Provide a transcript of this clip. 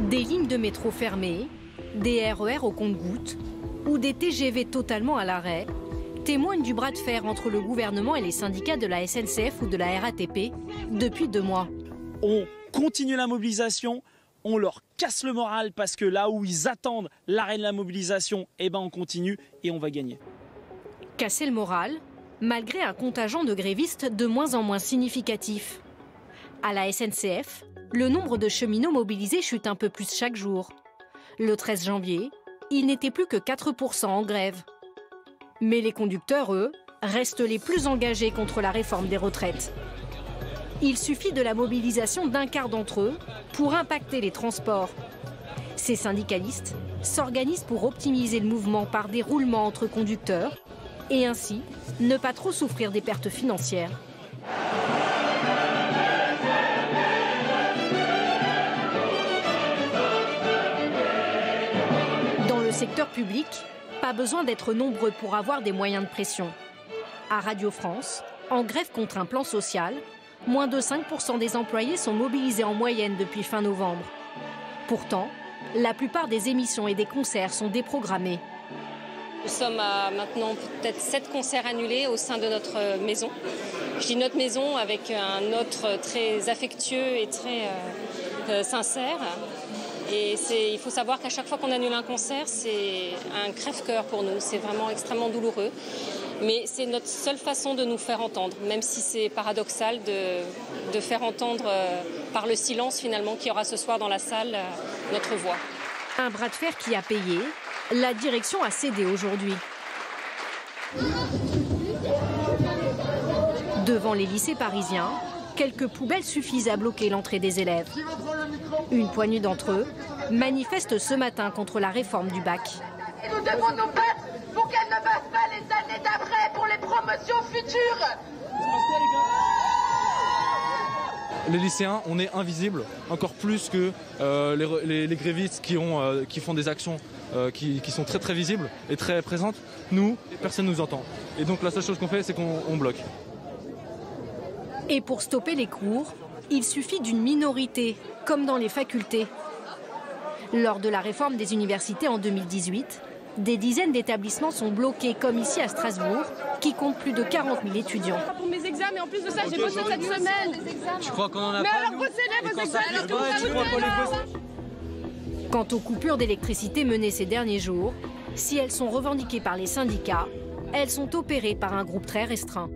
Des lignes de métro fermées, des RER au compte-gouttes ou des TGV totalement à l'arrêt témoignent du bras de fer entre le gouvernement et les syndicats de la SNCF ou de la RATP depuis 2 mois. On continue la mobilisation, on leur casse le moral parce que là où ils attendent l'arrêt de la mobilisation, eh ben on continue et on va gagner. Casser le moral, malgré un contingent de grévistes de moins en moins significatif. À la SNCF, le nombre de cheminots mobilisés chute un peu plus chaque jour. Le 13 janvier, il n'était plus que 4% en grève. Mais les conducteurs, eux, restent les plus engagés contre la réforme des retraites. Il suffit de la mobilisation d'un quart d'entre eux pour impacter les transports. Ces syndicalistes s'organisent pour optimiser le mouvement par des roulements entre conducteurs et ainsi ne pas trop souffrir des pertes financières. Dans le secteur public, pas besoin d'être nombreux pour avoir des moyens de pression. À Radio France, en grève contre un plan social, moins de 5% des employés sont mobilisés en moyenne depuis fin novembre. Pourtant, la plupart des émissions et des concerts sont déprogrammés. Nous sommes à maintenant peut-être 7 concerts annulés au sein de notre maison. Je dis notre maison avec un notre très affectueux et très sincère. Et il faut savoir qu'à chaque fois qu'on annule un concert, c'est un crève-cœur pour nous. C'est vraiment extrêmement douloureux. Mais c'est notre seule façon de nous faire entendre, même si c'est paradoxal de faire entendre par le silence finalement qu'il y aura ce soir dans la salle notre voix. Un bras de fer qui a payé, la direction a cédé aujourd'hui. Devant les lycées parisiens, quelques poubelles suffisent à bloquer l'entrée des élèves. Une poignée d'entre eux manifestent ce matin contre la réforme du bac. Nous devons nous battre pour qu'elle ne passe pas les années d'après pour les promotions futures. Les lycéens, on est invisibles, encore plus que les grévistes qui font des actions qui sont très très visibles et très présentes. Nous, personne ne nous entend. Et donc la seule chose qu'on fait, c'est qu'on bloque. Et pour stopper les cours, il suffit d'une minorité, comme dans les facultés. Lors de la réforme des universités en 2018, des dizaines d'établissements sont bloqués, comme ici à Strasbourg, qui compte plus de 40 000 étudiants. Pour mes examens, et en plus de ça, j'ai bossé cette semaine. Tu crois qu'on en a mais pas, alors bossez-les vos examens. Quant aux coupures d'électricité menées ces derniers jours, si elles sont revendiquées par les syndicats, elles sont opérées par un groupe très restreint.